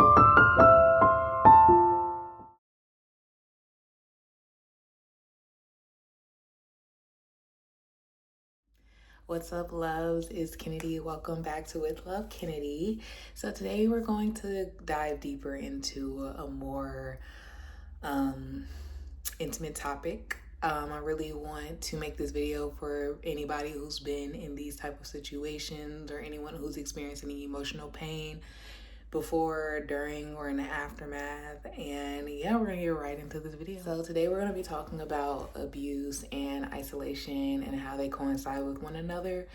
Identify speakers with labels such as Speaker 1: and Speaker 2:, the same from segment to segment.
Speaker 1: What's up, loves? It's Kennedy. Welcome back to With Love Kennedy. So today we're going to dive deeper into a more intimate topic. I really want to make this video for anybody who's been in these type of situations or anyone who's experienced any emotional pain before, during, or in the aftermath. And yeah, we're gonna get right into this video. So today we're gonna be talking about abuse and isolation and how they coincide with one another.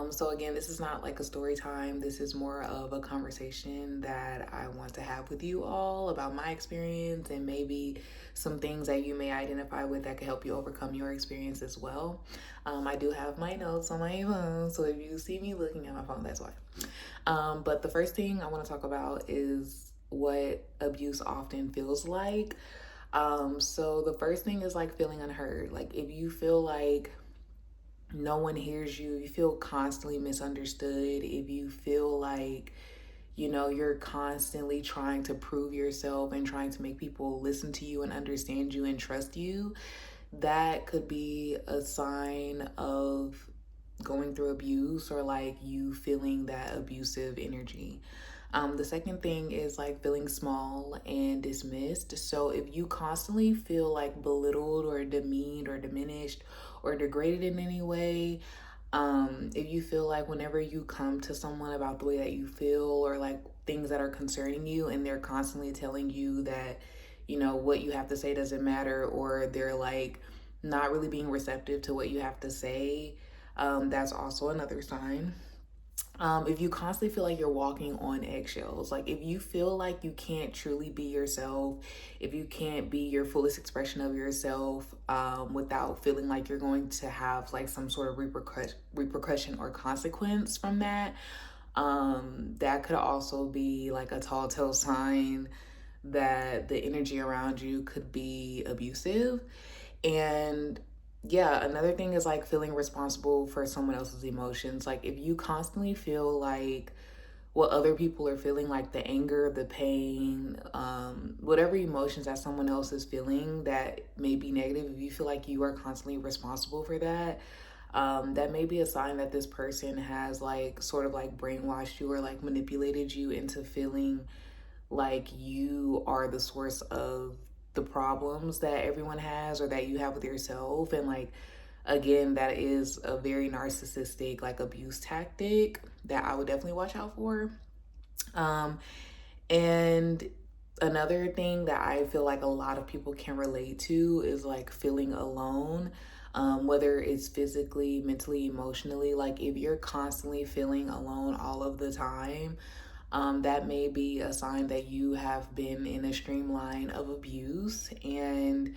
Speaker 1: So again, this is not like a story time. This is more of a conversation that I want to have with you all about my experience and maybe some things that you may identify with that could help you overcome your experience as well. I do have my notes on my phone, so if you see me looking at my phone, that's why. But the first thing I want to talk about is what abuse often feels like. So the first thing is like feeling unheard. Like if you feel like no one hears you, you feel constantly misunderstood, if you feel like you're constantly trying to prove yourself and trying to make people listen to you and understand you and trust you, that could be a sign of going through abuse or like you feeling that abusive energy. The second thing is like feeling small and dismissed. So if you constantly feel like belittled or demeaned or diminished or degraded in any way, if you feel like whenever you come to someone about the way that you feel or like things that are concerning you and they're constantly telling you that, what you have to say doesn't matter, or they're like not really being receptive to what you have to say, that's also another sign. If you constantly feel like you're walking on eggshells, like if you feel like you can't truly be yourself, if you can't be your fullest expression of yourself without feeling like you're going to have like some sort of repercussion or consequence from that, that could also be like a tall tale sign that the energy around you could be abusive. And yeah, another thing is like feeling responsible for someone else's emotions. Like if you constantly feel like what other people are feeling, like the anger, the pain, whatever emotions that someone else is feeling that may be negative, if you feel like you are constantly responsible for that, that may be a sign that this person has like sort of like brainwashed you or like manipulated you into feeling like you are the source of the problems that everyone has or that you have with yourself. And like again, that is a very narcissistic like abuse tactic that I would definitely watch out for. And another thing that I feel like a lot of people can relate to is like feeling alone, whether it's physically, mentally, emotionally. Like if you're constantly feeling alone all of the time, that may be a sign that you have been in a streamline of abuse. And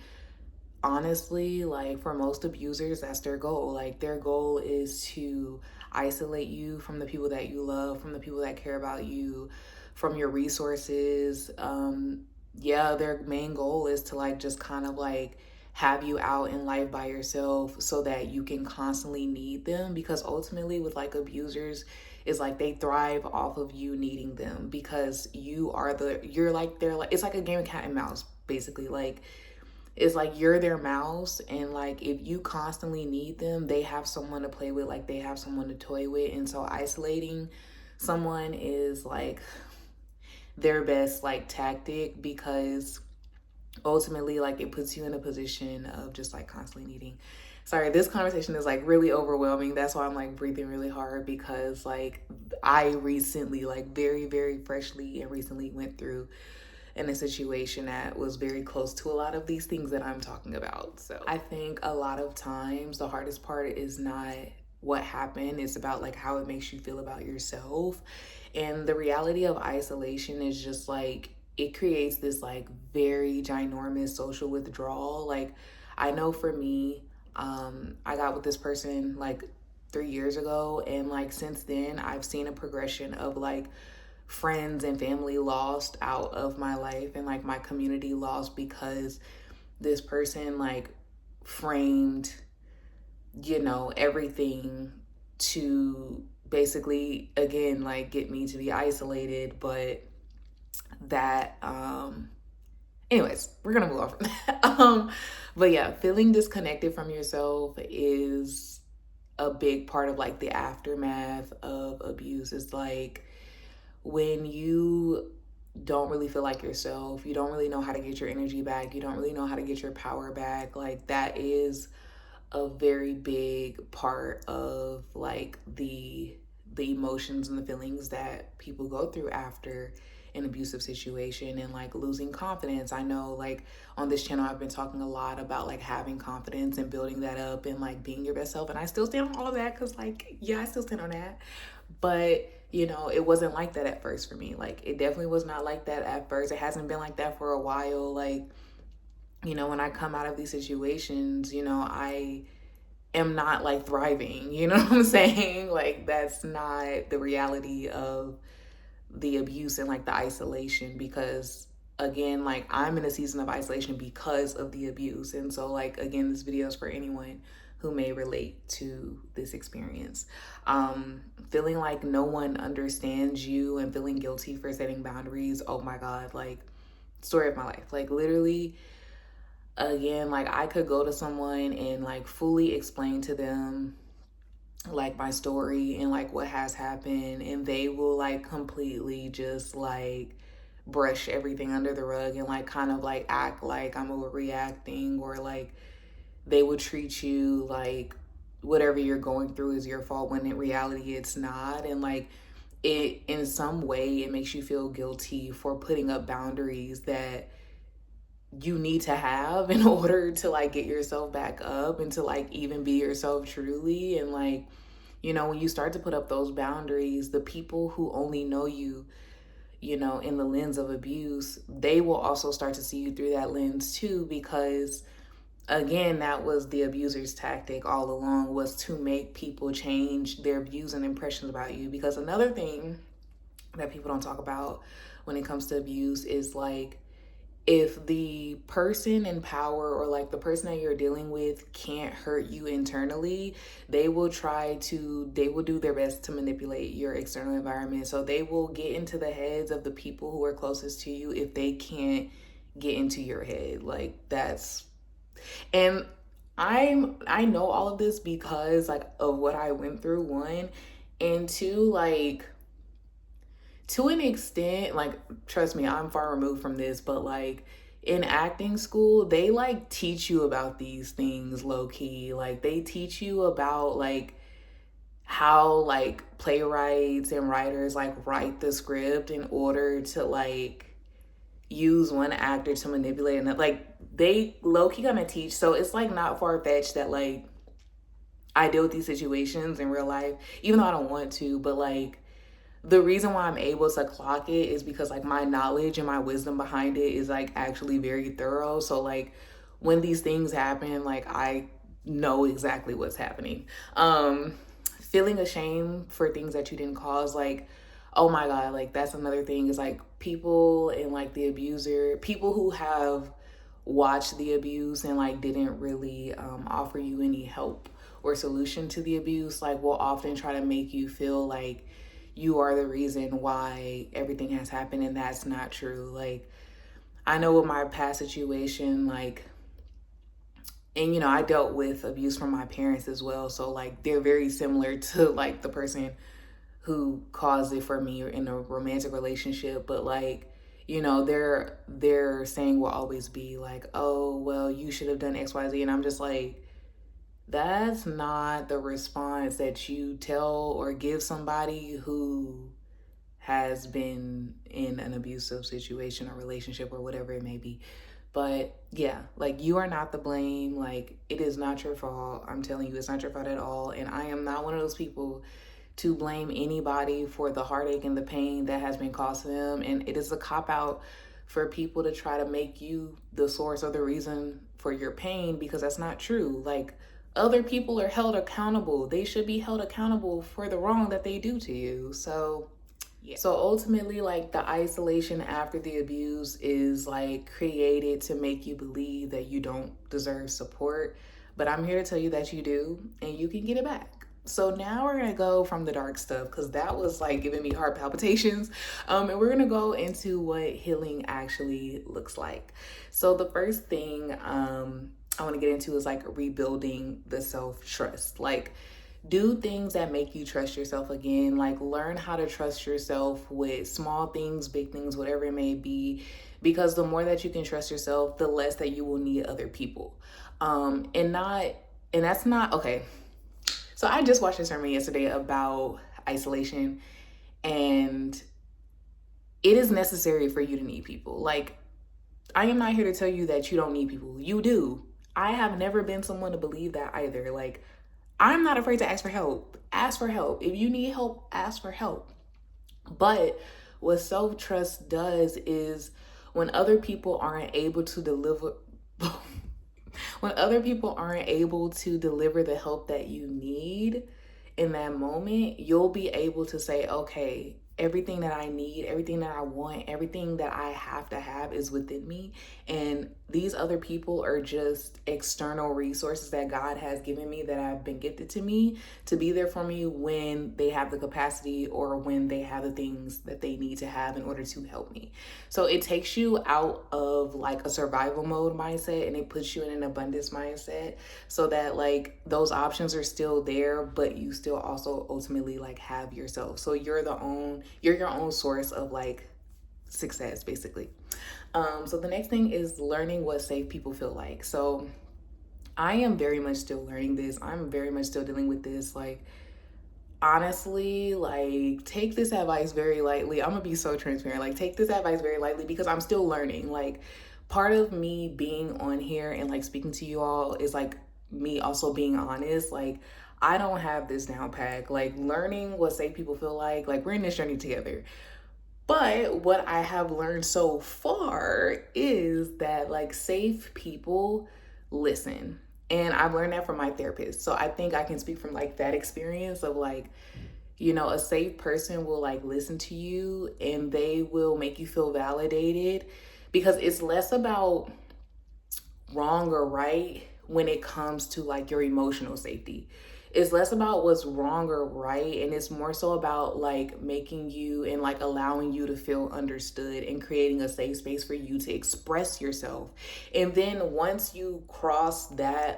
Speaker 1: honestly, like for most abusers, that's their goal. Like their goal is to isolate you from the people that you love, from the people that care about you, from your resources. Yeah, their main goal is to like just kind of like have you out in life by yourself so that you can constantly need them, because ultimately with like abusers is like they thrive off of you needing them, because you're like they're like, it's like a game of cat and mouse basically. Like it's like you're their mouse, and like if you constantly need them, they have someone to play with, like they have someone to toy with. And so isolating someone is like their best like tactic, because ultimately like it puts you in a position of just like constantly needing. Sorry, this conversation is like really overwhelming. That's why I'm like breathing really hard, because like I recently, like very very freshly and recently went through in a situation that was very close to a lot of these things that I'm talking about. So I think a lot of times the hardest part is not what happened, it's about like how it makes you feel about yourself. And the reality of isolation is just like it creates this like very ginormous social withdrawal. Like I know for me, I got with this person like 3 years ago, and like since then I've seen a progression of like friends and family lost out of my life, and like my community lost, because this person like framed everything to basically again like get me to be isolated. But that anyways, we're gonna move on from that. But yeah, feeling disconnected from yourself is a big part of like the aftermath of abuse. It's like when you don't really feel like yourself, you don't really know how to get your energy back, you don't really know how to get your power back. Like that is a very big part of like the emotions and the feelings that people go through after an abusive situation, and like losing confidence. I know like on this channel I've been talking a lot about like having confidence and building that up and like being your best self, and I still stand on all of that because like yeah, I still stand on that. But you know, it wasn't like that at first for me. Like it definitely was not like that at first. It hasn't been like that for a while. Like, you know, when I come out of these situations, you know, I am not like thriving, you know what I'm saying? Like that's not the reality of the abuse and like the isolation, because again, like I'm in a season of isolation because of the abuse. And so like again, this video is for anyone who may relate to this experience. Feeling like no one understands you and feeling guilty for setting boundaries. Oh my God, like story of my life. Like literally, again, like I could go to someone and like fully explain to them like my story and like what has happened, and they will like completely just like brush everything under the rug and like kind of like act like I'm overreacting, or like they would treat you like whatever you're going through is your fault, when in reality it's not. And like it in some way it makes you feel guilty for putting up boundaries that you need to have in order to like get yourself back up and to like even be yourself truly. And like, you know, when you start to put up those boundaries, the people who only know you, you know, in the lens of abuse, they will also start to see you through that lens too, because again, that was the abuser's tactic all along, was to make people change their views and impressions about you. Because another thing that people don't talk about when it comes to abuse is like, if the person in power or like the person that you're dealing with can't hurt you internally, they will do their best to manipulate your external environment. So they will get into the heads of the people who are closest to you if they can't get into your head. Like that's, and I know all of this because like of what I went through, one, and two, like to an extent, like trust me, I'm far removed from this, but like in acting school, they like teach you about these things low key. Like they teach you about like how like playwrights and writers like write the script in order to like use one actor to manipulate, and like they low key gonna teach. So it's like not far fetched that like I deal with these situations in real life, even though I don't want to, but like the reason why I'm able to clock it is because like my knowledge and my wisdom behind it is like actually very thorough. So like when these things happen, like I know exactly what's happening. Feeling ashamed for things that you didn't cause, like oh my God, like that's another thing, is like people and like the abuser, people who have watched the abuse and like didn't really offer you any help or solution to the abuse, like will often try to make you feel like you are the reason why everything has happened, and that's not true. Like I know with my past situation, like, and you know, I dealt with abuse from my parents as well, so like they're very similar to like the person who caused it for me in a romantic relationship. But like, you know, their saying will always be like, oh well, you should have done XYZ, and I'm just like, that's not the response that you tell or give somebody who has been in an abusive situation or relationship or whatever it may be. But yeah, like you are not the blame. Like it is not your fault. I'm telling you, it's not your fault at all. And I am not one of those people to blame anybody for the heartache and the pain that has been caused to them. And it is a cop out for people to try to make you the source or the reason for your pain, because that's not true. Like other people are held accountable. They should be held accountable for the wrong that they do to you. So yeah. So ultimately, like the isolation after the abuse is like created to make you believe that you don't deserve support. But I'm here to tell you that you do, and you can get it back. So now we're gonna go from the dark stuff because that was like giving me heart palpitations. And we're gonna go into what healing actually looks like. So the first thing I want to get into is like rebuilding the self-trust. Like, do things that make you trust yourself again. Like, learn how to trust yourself with small things, big things, whatever it may be, because the more that you can trust yourself, the less that you will need other people. And that's not okay. So I just watched a sermon yesterday about isolation, and it is necessary for you to need people. Like, I am not here to tell you that you don't need people. You do. I have never been someone to believe that either. Like, I'm not afraid to ask for help. Ask for help. If you need help, ask for help. But what self-trust does is when other people aren't able to deliver when other people aren't able to deliver the help that you need in that moment, you'll be able to say, okay, everything that I need, everything that I want, everything that I have to have is within me. And these other people are just external resources that God has given me, that have been gifted to me to be there for me when they have the capacity or when they have the things that they need to have in order to help me. So it takes you out of like a survival mode mindset and it puts you in an abundance mindset, so that like those options are still there, but you still also ultimately like have yourself. So you're your own source of like success, basically. So the next thing is learning what safe people feel like. So I am very much still learning this. I'm very much still dealing with this. Like, honestly, like, take this advice very lightly. I'm gonna be so transparent. Like, take this advice very lightly because I'm still learning. Like, part of me being on here and like speaking to you all is like me also being honest. Like, I don't have this down pack. Like, learning what safe people feel like we're in this journey together. But what I have learned so far is that like safe people listen. And I've learned that from my therapist. So I think I can speak from like that experience of like, a safe person will like listen to you and they will make you feel validated, because it's less about wrong or right when it comes to like your emotional safety. It's less about what's wrong or right, and it's more so about like making you and like allowing you to feel understood and creating a safe space for you to express yourself. And then once you cross that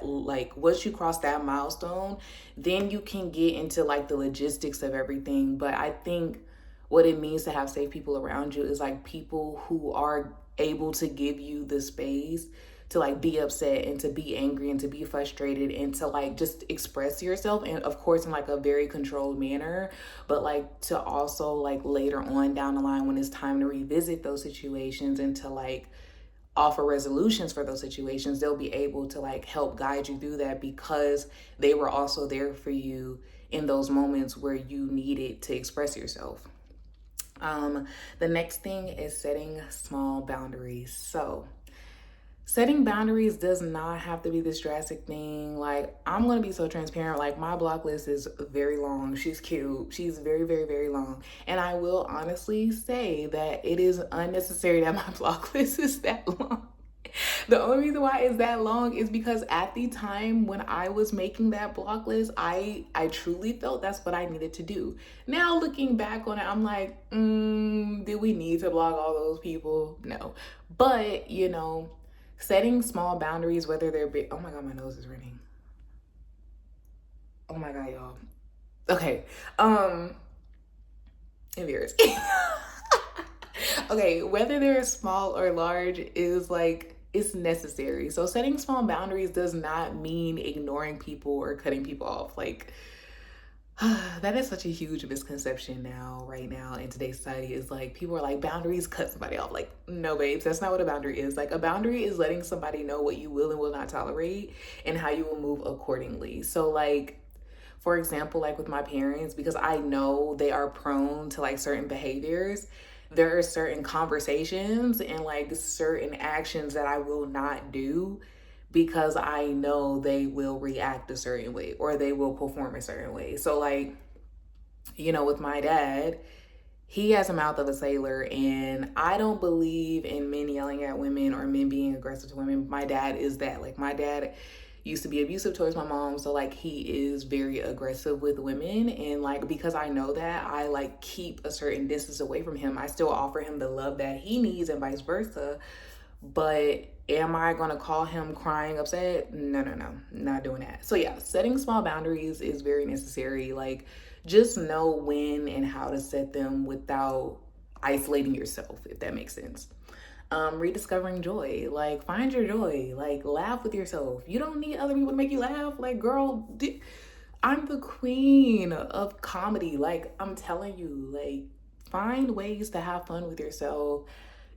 Speaker 1: milestone, then you can get into like the logistics of everything. But I think what it means to have safe people around you is like people who are able to give you the space to like be upset and to be angry and to be frustrated and to like just express yourself, and of course in like a very controlled manner, but like to also like later on down the line when it's time to revisit those situations and to like offer resolutions for those situations, they'll be able to like help guide you through that because they were also there for you in those moments where you needed to express yourself. The next thing is setting small boundaries. So setting boundaries does not have to be this drastic thing. Like, I'm gonna be so transparent. Like, my block list is very long. She's cute. She's very, very, very long. And I will honestly say that it is unnecessary that my block list is that long. The only reason why it's that long is because at the time when I was making that block list, I truly felt that's what I needed to do. Now looking back on it, I'm like, did we need to block all those people? No. But, setting small boundaries, whether they're big. Oh my God, my nose is running. Oh my God, y'all. Okay. Embarrassing. Okay, whether they're small or large is like, it's necessary. So setting small boundaries does not mean ignoring people or cutting people off. Like, that is such a huge misconception right now in today's society. Is like people are like, boundaries cut somebody off. Like, no, babes, that's not what a boundary is. Like, a boundary is letting somebody know what you will and will not tolerate and how you will move accordingly. So like, for example, like with my parents, because I know they are prone to like certain behaviors, there are certain conversations and like certain actions that I will not do because I know they will react a certain way or they will perform a certain way. So like, with my dad, he has a mouth of a sailor, and I don't believe in men yelling at women or men being aggressive to women. My dad is that. Like, my dad, used to be abusive towards my mom, so like he is very aggressive with women, and like because I know that, I like keep a certain distance away from him. I still offer him the love that he needs and vice versa, but am I gonna call him crying upset? No, no, no, not doing that. So yeah, setting small boundaries is very necessary. Like, just know when and how to set them without isolating yourself, if that makes sense. Rediscovering joy. Like, find your joy. Like, laugh with yourself. You don't need other people to make you laugh. Like, girl, I'm the queen of comedy. Like, I'm telling you, like, find ways to have fun with yourself.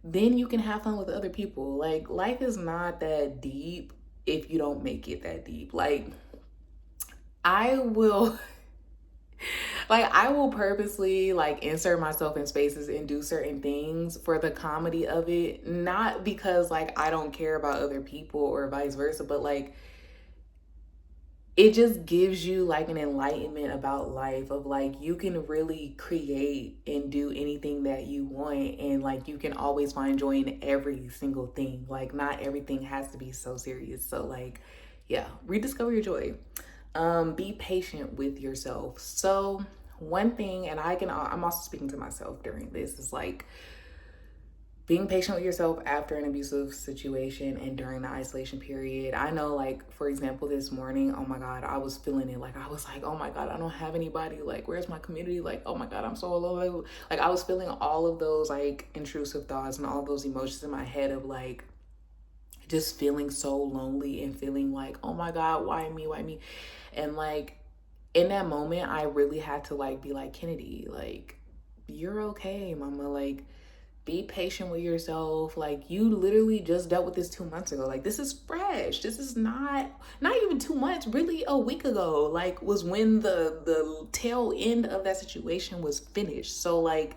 Speaker 1: Then you can have fun with other people. Like, life is not that deep if you don't make it that deep. Like, I will like I will purposely like insert myself in spaces and do certain things for the comedy of it, not because like I don't care about other people or vice versa, but like it just gives you like an enlightenment about life of like you can really create and do anything that you want, and like you can always find joy in every single thing. Like, not everything has to be so serious. So like, yeah, rediscover your joy. Be patient with yourself. So one thing, and I'm also speaking to myself during this, is like being patient with yourself after an abusive situation and during the isolation period. I know, like, for example, this morning, oh my God, I was feeling it. Like, I was like, oh my God, I don't have anybody. Like, where's my community? Like, oh my God, I'm so alone. Like, I was feeling all of those, like, intrusive thoughts and all those emotions in my head of, like, just feeling so lonely and feeling like, oh my God, why me? Why me? And, like, in that moment, I really had to, like, be like, Kennedy, like, you're okay, mama. Like, be patient with yourself. Like, you literally just dealt with this 2 months ago. Like, this is fresh. This is not even 2 months, really a week ago, like, was when the tail end of that situation was finished. So like,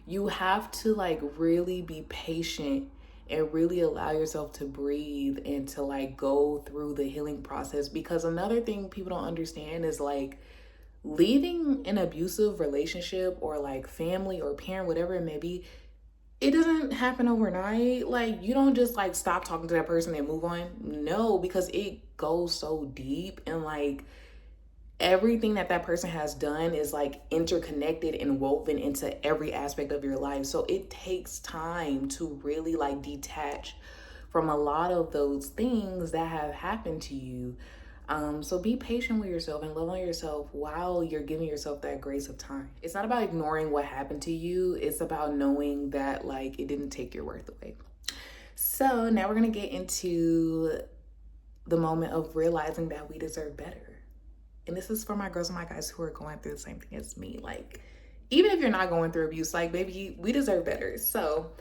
Speaker 1: you have to like really be patient and really allow yourself to breathe and to like go through the healing process. Because another thing people don't understand is like, leaving an abusive relationship or like family or parent, whatever it may be, it doesn't happen overnight. Like, you don't just like stop talking to that person and move on. No, because it goes so deep, and like everything that person has done is like interconnected and woven into every aspect of your life. So it takes time to really like detach from a lot of those things that have happened to you. So be patient with yourself and love on yourself while you're giving yourself that grace of time. It's not about ignoring what happened to you. It's about knowing that like it didn't take your worth away. So now we're gonna get into the moment of realizing that we deserve better. And this is for my girls and my guys who are going through the same thing as me. Like, even if you're not going through abuse, like, baby, we deserve better. So,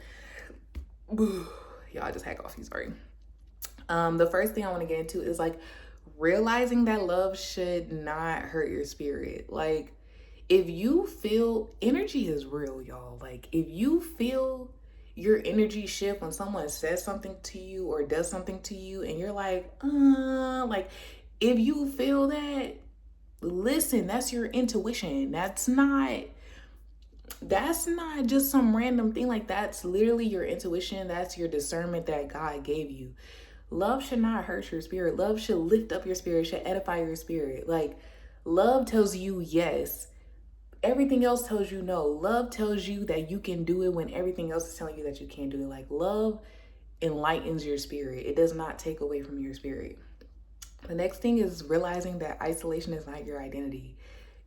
Speaker 1: y'all, I just had coffee, sorry. The first thing I want to get into is like realizing that love should not hurt your spirit. Like, if you feel, energy is real, y'all. Like, if you feel your energy shift when someone says something to you or does something to you and you're like, if you feel that, listen, that's your intuition. That's not just some random thing. Like, that's literally your intuition. That's your discernment that God gave you. Love should not hurt your spirit. Love should lift up your spirit, should edify your spirit. Like, love tells you yes. Everything else tells you no. Love tells you that you can do it when everything else is telling you that you can't do it. Like, love enlightens your spirit. It does not take away from your spirit. The next thing is realizing that isolation is not your identity.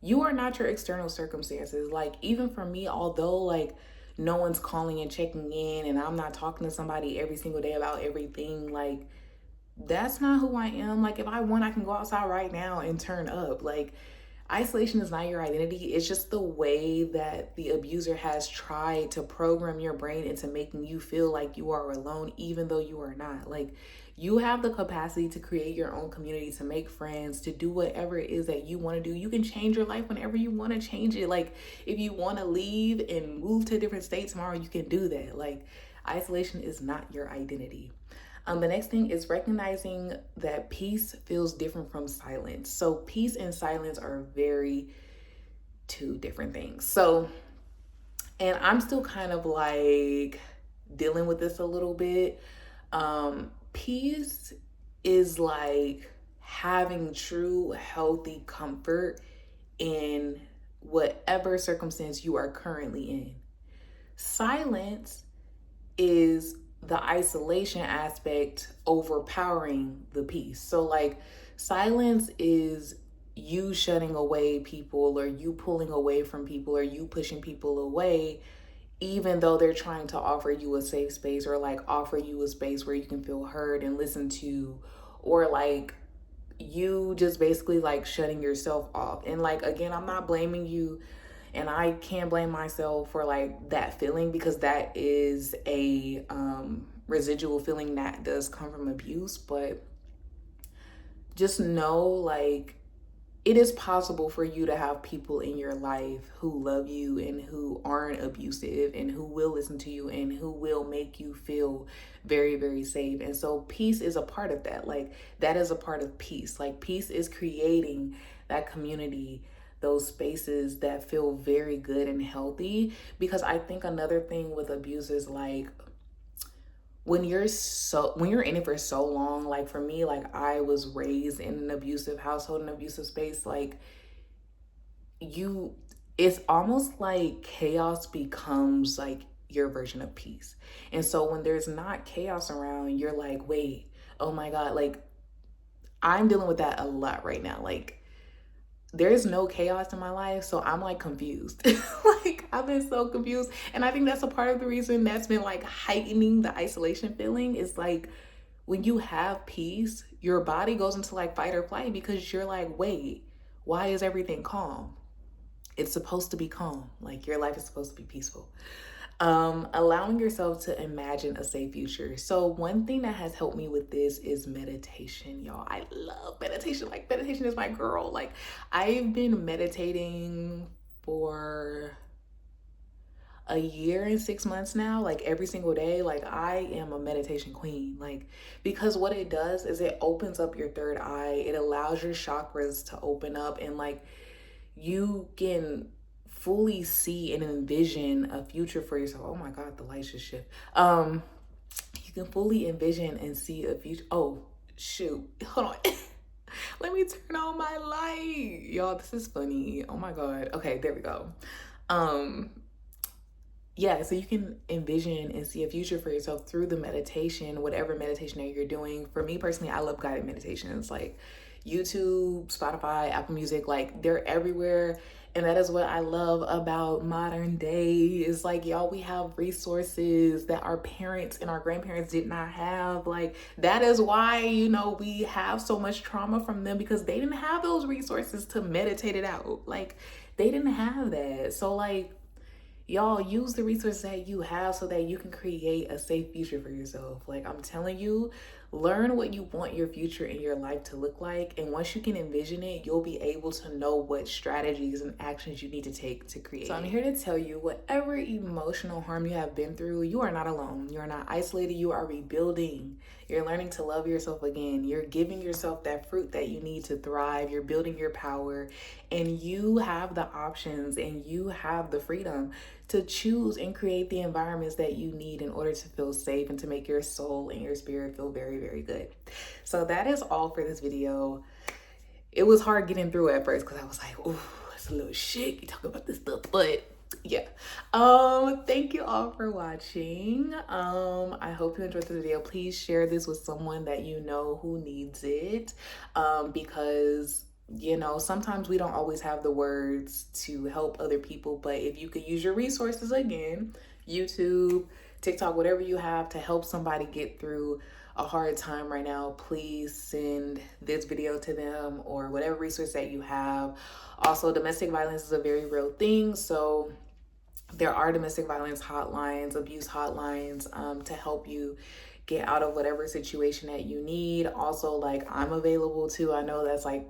Speaker 1: You are not your external circumstances. Like, even for me, although like no one's calling and checking in and I'm not talking to somebody every single day about everything, like, that's not who I am. Like, if I want, I can go outside right now and turn up. Like, isolation is not your identity. It's just the way that the abuser has tried to program your brain into making you feel like you are alone, even though you are not. Like, you have the capacity to create your own community, to make friends, to do whatever it is that you want to do. You can change your life whenever you want to change it. Like, if you want to leave and move to a different state tomorrow, you can do that. Like, isolation is not your identity. The next thing is recognizing that peace feels different from silence. So peace and silence are very two different things. So, and I'm still kind of like dealing with this a little bit. Peace is like having true healthy comfort in whatever circumstance you are currently in. Silence is the isolation aspect overpowering the peace. So, like, silence is you shutting away people, or you pulling away from people, or you pushing people away, even though they're trying to offer you a safe space, or like offer you a space where you can feel heard and listened to, or like you just basically like shutting yourself off. And like, again, I'm not blaming you, and I can't blame myself for like that feeling, because that is a residual feeling that does come from abuse. But just know, like, it is possible for you to have people in your life who love you and who aren't abusive and who will listen to you and who will make you feel very, very safe. And so peace is a part of that. Like, that is a part of peace. Like, peace is creating that community, those spaces that feel very good and healthy. Because I think another thing with abuse is like, when you're in it for so long, like for me, like I was raised in an abusive household, an abusive space, like it's almost like chaos becomes like your version of peace. And so when there's not chaos around, you're like, wait, oh my God, like I'm dealing with that a lot right now. Like, there's no chaos in my life, so I'm like confused. Like, I've been so confused. And I think that's a part of the reason that's been like heightening the isolation feeling. Is like, when you have peace, your body goes into like fight or flight, because you're like, wait, why is everything calm? It's supposed to be calm. Like, your life is supposed to be peaceful. Allowing yourself to imagine a safe future. So one thing that has helped me with this is meditation, y'all. I love meditation. Like, meditation is my girl. Like, I've been meditating for a year and 6 months now, like every single day. Like, I am a meditation queen. Like, because what it does is it opens up your third eye. It allows your chakras to open up, and like, you can fully see and envision a future for yourself. Oh my God, the lights just shift. You can fully envision and see a future. Oh shoot, hold on. Let me turn on my light. Y'all, this is funny. Oh my God. Okay, there we go. Yeah, so you can envision and see a future for yourself through the meditation, whatever meditation that you're doing. For me personally, I love guided meditations, like YouTube, Spotify, Apple Music, like they're everywhere. And that is what I love about modern day. Is like, y'all, we have resources that our parents and our grandparents did not have. Like, that is why, we have so much trauma from them, because they didn't have those resources to meditate it out. Like, they didn't have that. So like, y'all, use the resources that you have so that you can create a safe future for yourself. Like, I'm telling you, learn what you want your future in your life to look like. And once you can envision it, you'll be able to know what strategies and actions you need to take to create. So I'm here to tell you, whatever emotional harm you have been through, you are not alone. You are not isolated. You are rebuilding. You're learning to love yourself again. You're giving yourself that fruit that you need to thrive. You're building your power, and you have the options and you have the freedom to choose and create the environments that you need in order to feel safe and to make your soul and your spirit feel very, very good. So that is all for this video. It was hard getting through at first, because I was like, oh, it's a little shit, you talk about this stuff, but yeah. Thank you all for watching. I hope you enjoyed this video. Please share this with someone that you know who needs it, because sometimes we don't always have the words to help other people. But if you could use your resources, again, YouTube, TikTok, whatever you have to help somebody get through a hard time right now, please send this video to them, or whatever resource that you have. Also, domestic violence is a very real thing. So there are domestic violence hotlines, abuse hotlines, to help you get out of whatever situation that you need. Also, like, I'm available too. I know that's like,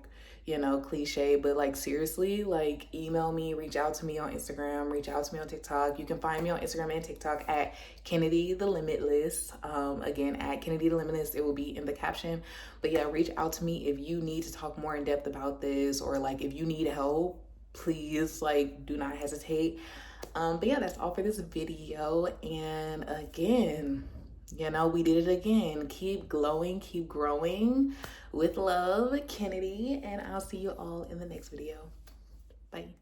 Speaker 1: cliche, but like, seriously, like, email me, reach out to me on Instagram, reach out to me on TikTok. You can find me on Instagram and TikTok at Kennedy the Limitless. Again, at Kennedy the Limitless, it will be in the caption. But yeah, reach out to me if you need to talk more in depth about this, or like if you need help, please, like, do not hesitate. But yeah, that's all for this video. And again, you know, we did it again. Keep glowing, keep growing. With love, Kennedy, and I'll see you all in the next video. Bye.